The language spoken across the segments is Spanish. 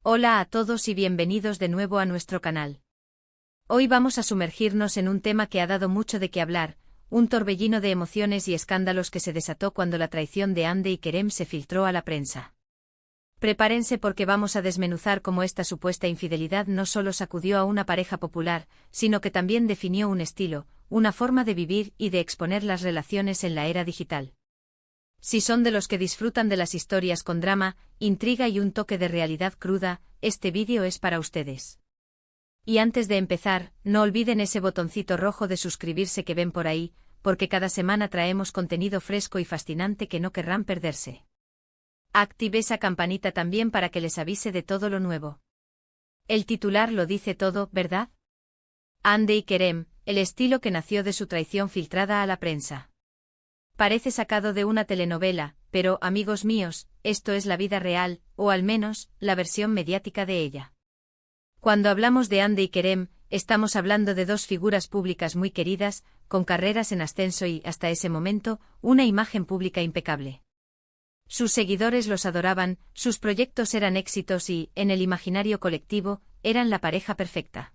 Hola a todos y bienvenidos de nuevo a nuestro canal. Hoy vamos a sumergirnos en un tema que ha dado mucho de qué hablar, un torbellino de emociones y escándalos que se desató cuando la traición de Hande y Kerem se filtró a la prensa. Prepárense porque vamos a desmenuzar cómo esta supuesta infidelidad no solo sacudió a una pareja popular, sino que también definió un estilo, una forma de vivir y de exponer las relaciones en la era digital. Si son de los que disfrutan de las historias con drama, intriga y un toque de realidad cruda, este vídeo es para ustedes. Y antes de empezar, no olviden ese botoncito rojo de suscribirse que ven por ahí, porque cada semana traemos contenido fresco y fascinante que no querrán perderse. Active esa campanita también para que les avise de todo lo nuevo. El titular lo dice todo, ¿verdad? Hande y Kerem, el estilo que nació de su traición filtrada a la prensa. Parece sacado de una telenovela, pero, amigos míos, esto es la vida real, o al menos, la versión mediática de ella. Cuando hablamos de Hande y Kerem, estamos hablando de dos figuras públicas muy queridas, con carreras en ascenso y, hasta ese momento, una imagen pública impecable. Sus seguidores los adoraban, sus proyectos eran éxitos y, en el imaginario colectivo, eran la pareja perfecta.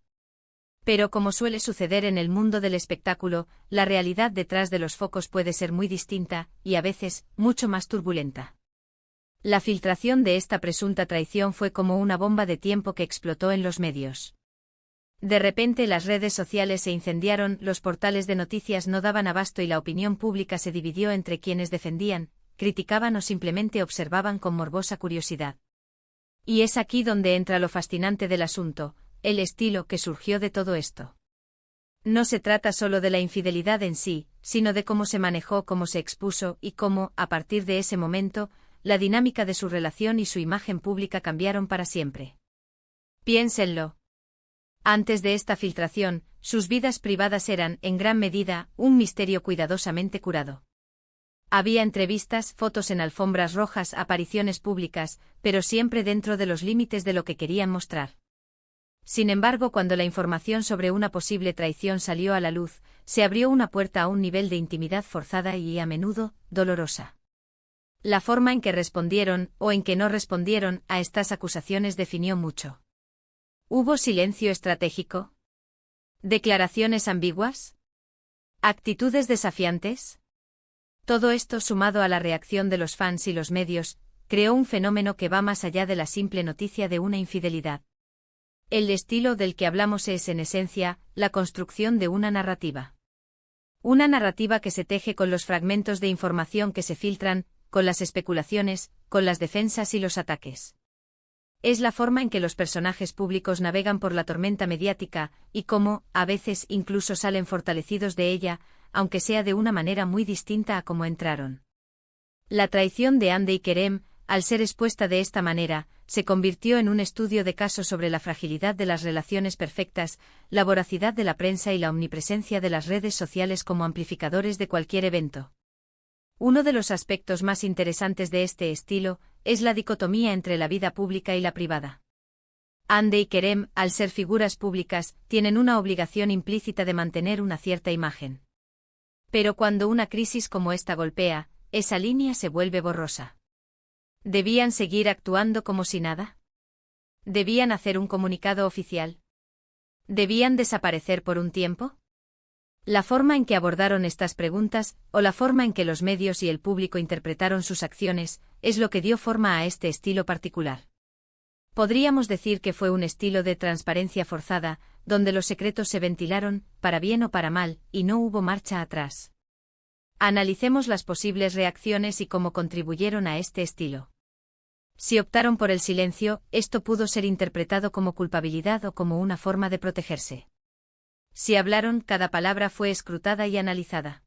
Pero como suele suceder en el mundo del espectáculo, la realidad detrás de los focos puede ser muy distinta, y a veces, mucho más turbulenta. La filtración de esta presunta traición fue como una bomba de tiempo que explotó en los medios. De repente las redes sociales se incendiaron, los portales de noticias no daban abasto y la opinión pública se dividió entre quienes defendían, criticaban o simplemente observaban con morbosa curiosidad. Y es aquí donde entra lo fascinante del asunto, el estilo que surgió de todo esto. No se trata solo de la infidelidad en sí, sino de cómo se manejó, cómo se expuso y cómo, a partir de ese momento, la dinámica de su relación y su imagen pública cambiaron para siempre. Piénsenlo. Antes de esta filtración, sus vidas privadas eran, en gran medida, un misterio cuidadosamente curado. Había entrevistas, fotos en alfombras rojas, apariciones públicas, pero siempre dentro de los límites de lo que querían mostrar. Sin embargo, cuando la información sobre una posible traición salió a la luz, se abrió una puerta a un nivel de intimidad forzada y, a menudo, dolorosa. La forma en que respondieron, o en que no respondieron, a estas acusaciones definió mucho. ¿Hubo silencio estratégico? ¿Declaraciones ambiguas? ¿Actitudes desafiantes? Todo esto, sumado a la reacción de los fans y los medios, creó un fenómeno que va más allá de la simple noticia de una infidelidad. El estilo del que hablamos es, en esencia, la construcción de una narrativa. Una narrativa que se teje con los fragmentos de información que se filtran, con las especulaciones, con las defensas y los ataques. Es la forma en que los personajes públicos navegan por la tormenta mediática, y cómo, a veces, incluso salen fortalecidos de ella, aunque sea de una manera muy distinta a cómo entraron. La traición de Hande y Kerem, al ser expuesta de esta manera, se convirtió en un estudio de caso sobre la fragilidad de las relaciones perfectas, la voracidad de la prensa y la omnipresencia de las redes sociales como amplificadores de cualquier evento. Uno de los aspectos más interesantes de este estilo es la dicotomía entre la vida pública y la privada. Hande y Kerem, al ser figuras públicas, tienen una obligación implícita de mantener una cierta imagen. Pero cuando una crisis como esta golpea, esa línea se vuelve borrosa. ¿Debían seguir actuando como si nada? ¿Debían hacer un comunicado oficial? ¿Debían desaparecer por un tiempo? La forma en que abordaron estas preguntas, o la forma en que los medios y el público interpretaron sus acciones, es lo que dio forma a este estilo particular. Podríamos decir que fue un estilo de transparencia forzada, donde los secretos se ventilaron, para bien o para mal, y no hubo marcha atrás. Analicemos las posibles reacciones y cómo contribuyeron a este estilo. Si optaron por el silencio, esto pudo ser interpretado como culpabilidad o como una forma de protegerse. Si hablaron, cada palabra fue escrutada y analizada.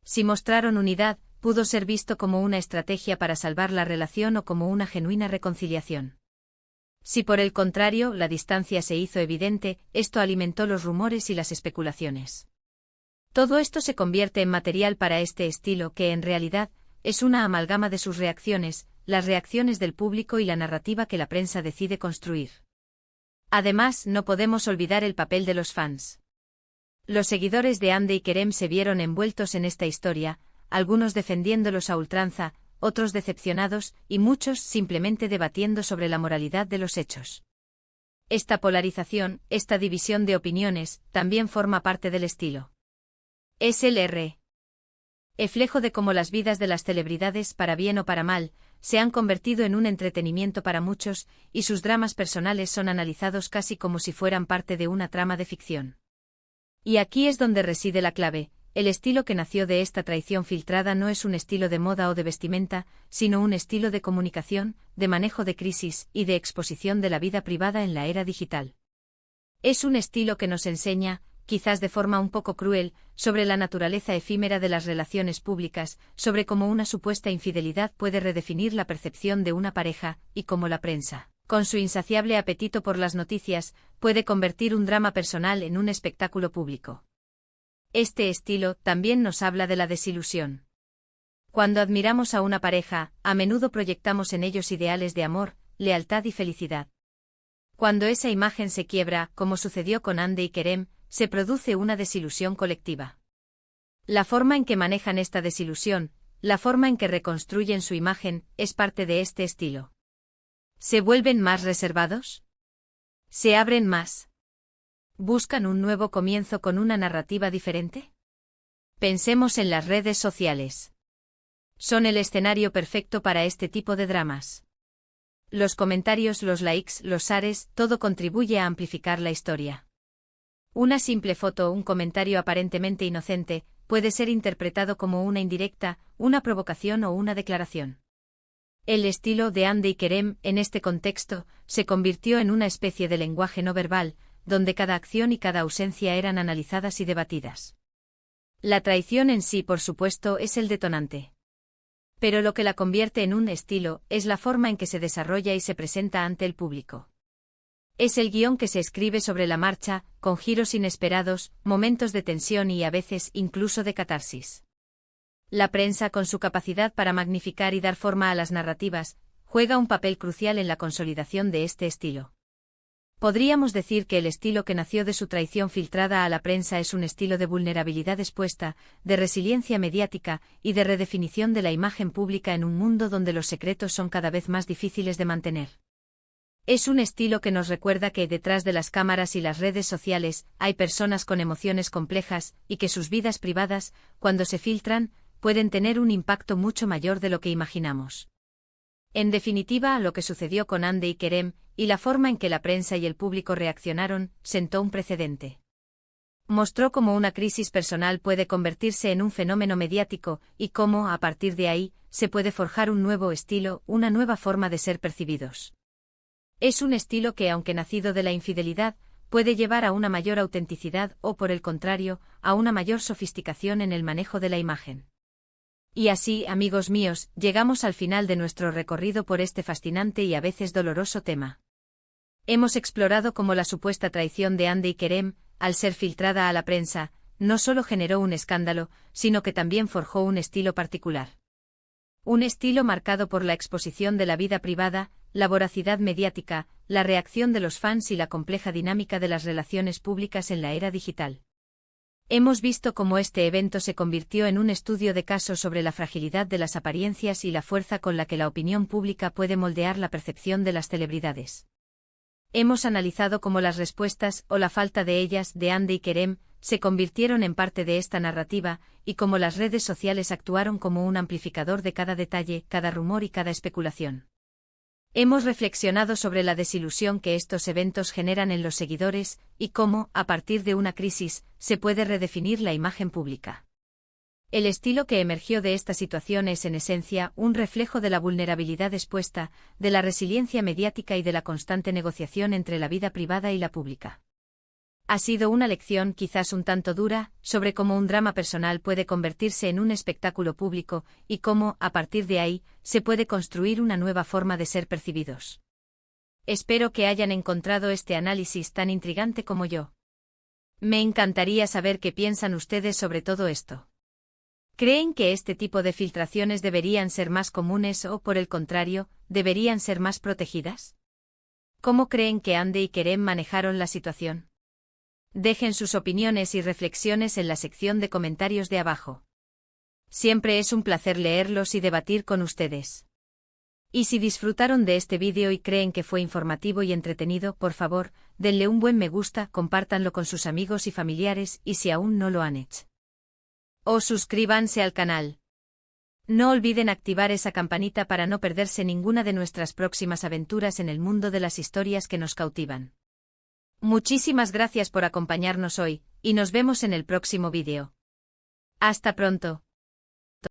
Si mostraron unidad, pudo ser visto como una estrategia para salvar la relación o como una genuina reconciliación. Si por el contrario, la distancia se hizo evidente, esto alimentó los rumores y las especulaciones. Todo esto se convierte en material para este estilo que, en realidad, es una amalgama de sus reacciones, las reacciones del público y la narrativa que la prensa decide construir. Además, no podemos olvidar el papel de los fans. Los seguidores de Hande y Kerem se vieron envueltos en esta historia, algunos defendiéndolos a ultranza, otros decepcionados, y muchos simplemente debatiendo sobre la moralidad de los hechos. Esta polarización, esta división de opiniones, también forma parte del estilo. Es el reflejo de cómo las vidas de las celebridades, para bien o para mal, se han convertido en un entretenimiento para muchos, y sus dramas personales son analizados casi como si fueran parte de una trama de ficción. Y aquí es donde reside la clave. El estilo que nació de esta traición filtrada no es un estilo de moda o de vestimenta, sino un estilo de comunicación, de manejo de crisis y de exposición de la vida privada en la era digital. Es un estilo que nos enseña, quizás de forma un poco cruel, sobre la naturaleza efímera de las relaciones públicas, sobre cómo una supuesta infidelidad puede redefinir la percepción de una pareja, y cómo la prensa, con su insaciable apetito por las noticias, puede convertir un drama personal en un espectáculo público. Este estilo también nos habla de la desilusión. Cuando admiramos a una pareja, a menudo proyectamos en ellos ideales de amor, lealtad y felicidad. Cuando esa imagen se quiebra, como sucedió con Hande y Kerem, se produce una desilusión colectiva. La forma en que manejan esta desilusión, la forma en que reconstruyen su imagen, es parte de este estilo. ¿Se vuelven más reservados? ¿Se abren más? ¿Buscan un nuevo comienzo con una narrativa diferente? Pensemos en las redes sociales. Son el escenario perfecto para este tipo de dramas. Los comentarios, los likes, los shares, todo contribuye a amplificar la historia. Una simple foto o un comentario aparentemente inocente puede ser interpretado como una indirecta, una provocación o una declaración. El estilo de Hande y Kerem, en este contexto, se convirtió en una especie de lenguaje no verbal, donde cada acción y cada ausencia eran analizadas y debatidas. La traición en sí, por supuesto, es el detonante. Pero lo que la convierte en un estilo es la forma en que se desarrolla y se presenta ante el público. Es el guión que se escribe sobre la marcha, con giros inesperados, momentos de tensión y a veces incluso de catarsis. La prensa, con su capacidad para magnificar y dar forma a las narrativas, juega un papel crucial en la consolidación de este estilo. Podríamos decir que el estilo que nació de su traición filtrada a la prensa es un estilo de vulnerabilidad expuesta, de resiliencia mediática y de redefinición de la imagen pública en un mundo donde los secretos son cada vez más difíciles de mantener. Es un estilo que nos recuerda que detrás de las cámaras y las redes sociales hay personas con emociones complejas y que sus vidas privadas, cuando se filtran, pueden tener un impacto mucho mayor de lo que imaginamos. En definitiva, lo que sucedió con Hande y Kerem, y la forma en que la prensa y el público reaccionaron, sentó un precedente. Mostró cómo una crisis personal puede convertirse en un fenómeno mediático, y cómo, a partir de ahí, se puede forjar un nuevo estilo, una nueva forma de ser percibidos. Es un estilo que, aunque nacido de la infidelidad, puede llevar a una mayor autenticidad o, por el contrario, a una mayor sofisticación en el manejo de la imagen. Y así, amigos míos, llegamos al final de nuestro recorrido por este fascinante y a veces doloroso tema. Hemos explorado cómo la supuesta traición de Hande y Kerem, al ser filtrada a la prensa, no solo generó un escándalo, sino que también forjó un estilo particular. Un estilo marcado por la exposición de la vida privada, la voracidad mediática, la reacción de los fans y la compleja dinámica de las relaciones públicas en la era digital. Hemos visto cómo este evento se convirtió en un estudio de caso sobre la fragilidad de las apariencias y la fuerza con la que la opinión pública puede moldear la percepción de las celebridades. Hemos analizado cómo las respuestas, o la falta de ellas, de Hande y Kerem, se convirtieron en parte de esta narrativa, y cómo las redes sociales actuaron como un amplificador de cada detalle, cada rumor y cada especulación. Hemos reflexionado sobre la desilusión que estos eventos generan en los seguidores, y cómo, a partir de una crisis, se puede redefinir la imagen pública. El estilo que emergió de esta situación es en esencia un reflejo de la vulnerabilidad expuesta, de la resiliencia mediática y de la constante negociación entre la vida privada y la pública. Ha sido una lección quizás un tanto dura, sobre cómo un drama personal puede convertirse en un espectáculo público, y cómo, a partir de ahí, se puede construir una nueva forma de ser percibidos. Espero que hayan encontrado este análisis tan intrigante como yo. Me encantaría saber qué piensan ustedes sobre todo esto. ¿Creen que este tipo de filtraciones deberían ser más comunes o, por el contrario, deberían ser más protegidas? ¿Cómo creen que Hande y Kerem manejaron la situación? Dejen sus opiniones y reflexiones en la sección de comentarios de abajo. Siempre es un placer leerlos y debatir con ustedes. Y si disfrutaron de este vídeo y creen que fue informativo y entretenido, por favor, denle un buen me gusta, compártanlo con sus amigos y familiares y si aún no lo han hecho, o suscríbanse al canal. No olviden activar esa campanita para no perderse ninguna de nuestras próximas aventuras en el mundo de las historias que nos cautivan. Muchísimas gracias por acompañarnos hoy, y nos vemos en el próximo vídeo. Hasta pronto.